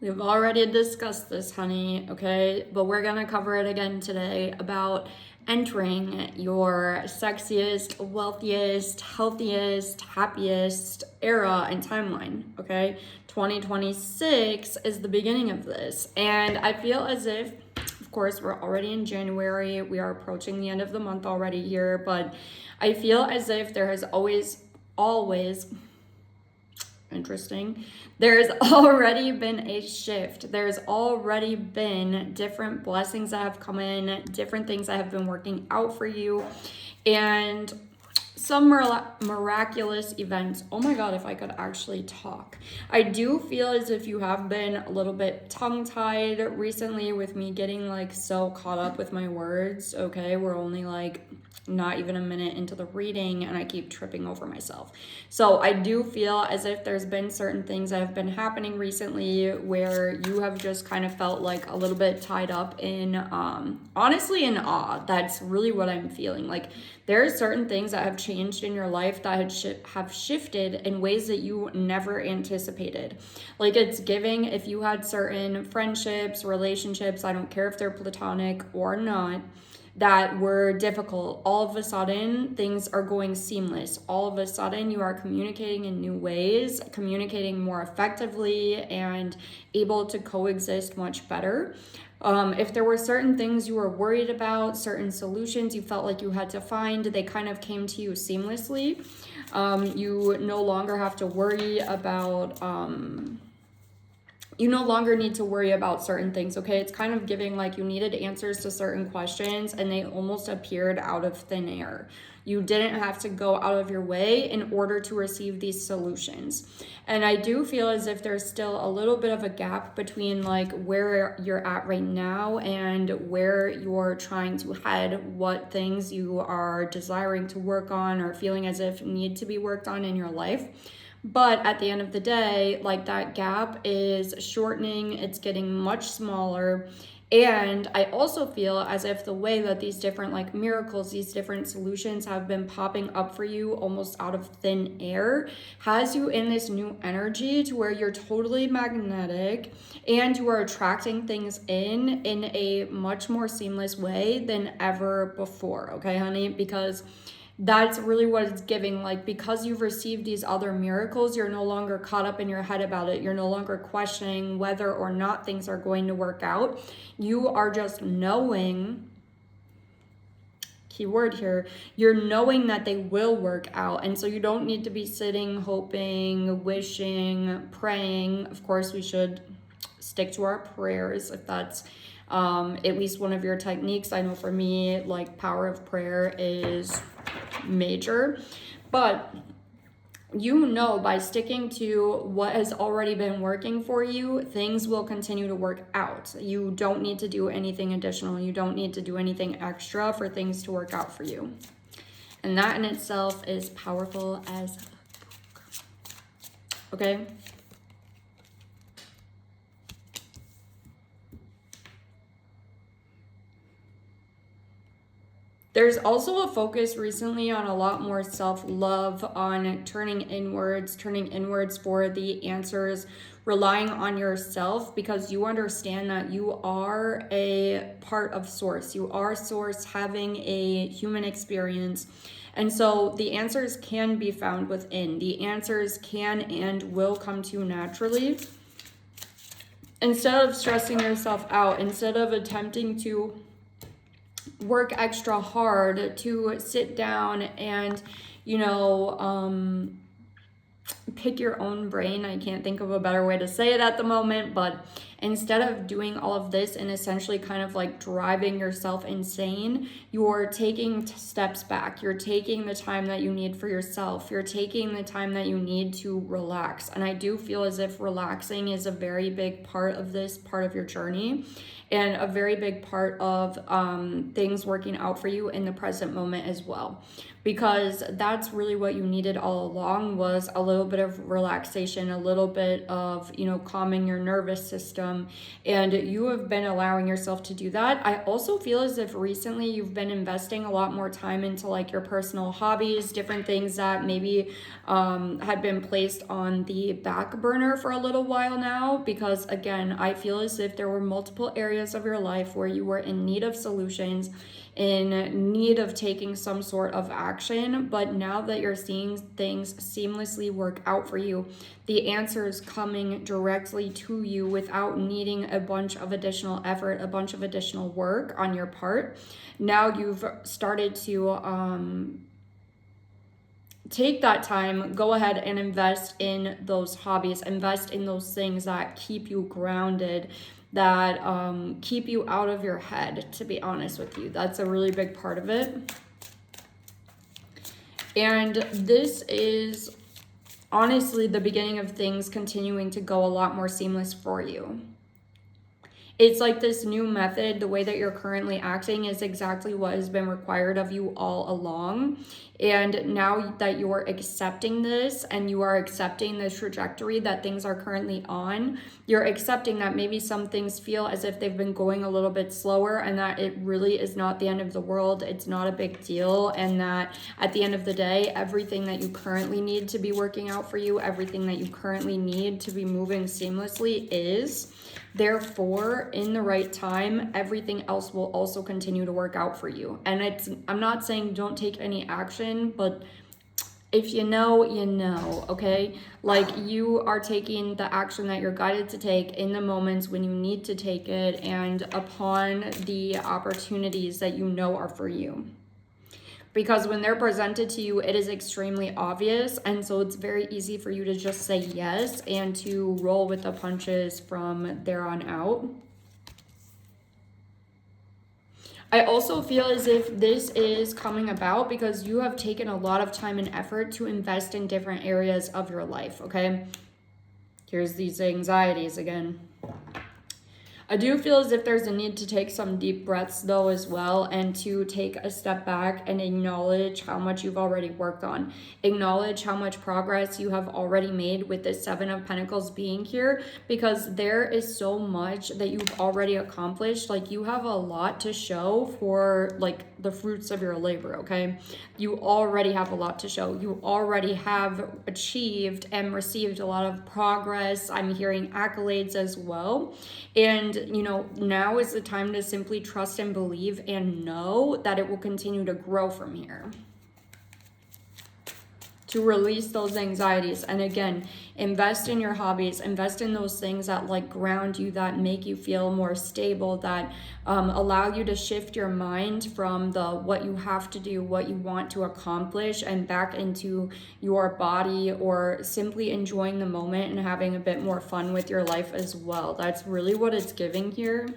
We've already discussed this, honey, okay? But we're gonna cover it again today about entering your sexiest, wealthiest, healthiest, happiest era and timeline, okay? 2026 is the beginning of this. And I feel as if, of course, we're already in January, we are approaching the end of the month already here, but I feel as if there has always, interesting. There's already been a shift. There's already been different blessings that have come in, different things that have been working out for you, and some miraculous events. Oh my God, if I could actually talk. I do feel as if you have been a little bit tongue-tied recently with me getting like so caught up with my words. Okay, we're only like not even a minute into the reading and I keep tripping over myself. So I do feel as if there's been certain things that have been happening recently where you have just kind of felt like a little bit tied up in honestly in awe. That's really what I'm feeling. Like there are certain things that have changed in your life that have shifted in ways that you never anticipated. Like it's giving, if you had certain friendships, relationships, I don't care if they're platonic or not, that were difficult, all of a sudden things are going seamless. All of a sudden you are communicating in new ways, communicating more effectively and able to coexist much better. If there were certain things you were worried about, certain solutions you felt like you had to find, they kind of came to you seamlessly. You no longer have to worry about you no longer need to worry about certain things, okay? It's kind of giving like you needed answers to certain questions and they almost appeared out of thin air. You didn't have to go out of your way in order to receive these solutions. And I do feel as if there's still a little bit of a gap between like where you're at right now and where you're trying to head, what things you are desiring to work on or feeling as if need to be worked on in your life. But at the end of the day, like that gap is shortening, it's getting much smaller. And I also feel as if the way that these different like miracles, these different solutions have been popping up for you almost out of thin air, has you in this new energy to where you're totally magnetic and you are attracting things in a much more seamless way than ever before. Okay, honey? Because that's really what it's giving. Like because you've received these other miracles, you're no longer caught up in your head about it. You're no longer questioning whether or not things are going to work out. You are just knowing, key word here, you're knowing that they will work out. And so you don't need to be sitting hoping, wishing, praying. Of course we should stick to our prayers if that's at least one of your techniques. I know for me, like power of prayer is major, but you know, by sticking to what has already been working for you, things will continue to work out. You don't need to do anything additional. You don't need to do anything extra for things to work out for you. And that in itself is powerful as fuck. Okay? There's also a focus recently on a lot more self-love, on turning inwards for the answers, relying on yourself because you understand that you are a part of Source. You are Source having a human experience. And so the answers can be found within. The answers can and will come to you naturally. Instead of stressing yourself out, instead of attempting to work extra hard to sit down and, you know, pick your own brain. I can't think of a better way to say it at the moment, but instead of doing all of this and essentially kind of like driving yourself insane, you're taking steps back. You're taking the time that you need for yourself. You're taking the time that you need to relax. And I do feel as if relaxing is a very big part of this part of your journey and a very big part of things working out for you in the present moment as well. Because that's really what you needed all along, was a little bit of relaxation, a little bit of, you know, calming your nervous system. And you have been allowing yourself to do that. I also feel as if recently you've been investing a lot more time into like your personal hobbies, different things that maybe had been placed on the back burner for a little while now. Because again, I feel as if there were multiple areas of your life where you were in need of solutions, in need of taking some sort of action, but now that you're seeing things seamlessly work out for you, the answers coming directly to you without needing a bunch of additional effort, a bunch of additional work on your part. Now you've started to take that time, go ahead and invest in those hobbies, invest in those things that keep you grounded, that keep you out of your head, to be honest with you. That's a really big part of it. And this is honestly the beginning of things continuing to go a lot more seamless for you. It's like this new method, the way that you're currently acting is exactly what has been required of you all along. And now that you are accepting this and you are accepting the trajectory that things are currently on, you're accepting that maybe some things feel as if they've been going a little bit slower and that it really is not the end of the world. It's not a big deal. And that at the end of the day, everything that you currently need to be working out for you, everything that you currently need to be moving seamlessly is. Therefore, in the right time, everything else will also continue to work out for you. And I'm not saying don't take any action, but if you know, you know, okay? Like you are taking the action that you're guided to take in the moments when you need to take it and upon the opportunities that you know are for you. Because when they're presented to you, it is extremely obvious. And so it's very easy for you to just say yes and to roll with the punches from there on out. I also feel as if this is coming about because you have taken a lot of time and effort to invest in different areas of your life, okay? Here's these anxieties again. I do feel as if there's a need to take some deep breaths though as well, and to take a step back and acknowledge how much you've already worked on. Acknowledge how much progress you have already made with the Seven of Pentacles being here, because there is so much that you've already accomplished. Like you have a lot to show for like the fruits of your labor, okay? You already have a lot to show. You already have achieved and received a lot of progress. I'm hearing accolades as well. And, you know, now is the time to simply trust and believe and know that it will continue to grow from here. To release those anxieties. And again, invest in your hobbies, invest in those things that like ground you, that make you feel more stable, that allow you to shift your mind from the what you have to do, what you want to accomplish, and back into your body, or simply enjoying the moment and having a bit more fun with your life as well. That's really what it's giving here.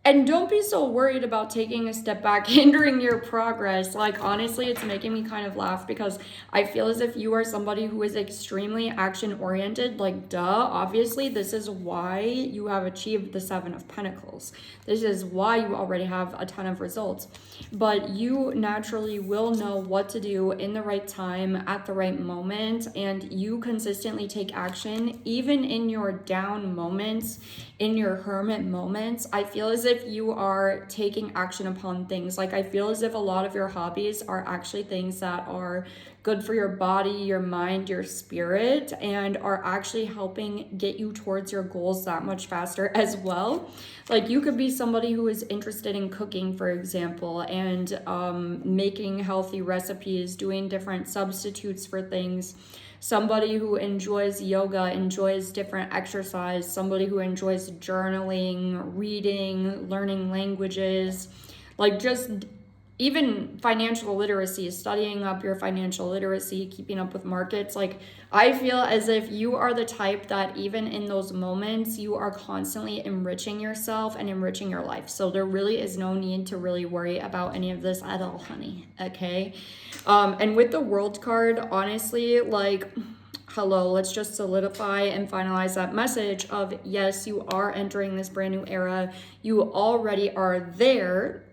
And don't be so worried about taking a step back, hindering your progress. Like, honestly, it's making me kind of laugh because I feel as if you are somebody who is extremely action-oriented. Like, duh, obviously, this is why you have achieved the Seven of Pentacles. This is why you already have a ton of results. But you naturally will know what to do in the right time, at the right moment, and you consistently take action, even in your down moments, in your hermit moments. I feel as if you are taking action upon things. Like, I feel as if a lot of your hobbies are actually things that are good for your body, your mind, your spirit, and are actually helping get you towards your goals that much faster as well. Like, you could be somebody who is interested in cooking, for example, and making healthy recipes, doing different substitutes for things. Somebody who enjoys yoga, enjoys different exercise, somebody who enjoys journaling, reading, learning languages, like just even financial literacy, studying up your financial literacy, keeping up with markets. Like, I feel as if you are the type that even in those moments, you are constantly enriching yourself and enriching your life. So there really is no need to really worry about any of this at all, honey, okay? And with the World card, honestly, like, hello, let's just solidify and finalize that message of, yes, you are entering this brand new era. You already are there.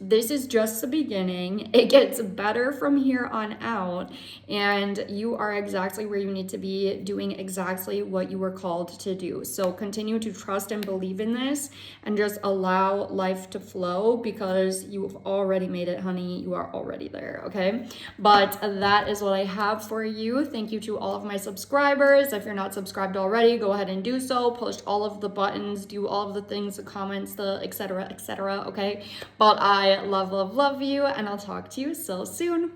this is just the beginning. It gets better from here on out, and you are exactly where you need to be, doing exactly what you were called to do. So continue to trust and believe in this, and just allow life to flow, because you've already made it, honey. You are already there, okay? But that is what I have for you. Thank you to all of my subscribers. If you're not subscribed already, go ahead and do so. Push all of the buttons, do all of the things, the comments, the etc., okay? But I love you, and I'll talk to you so soon.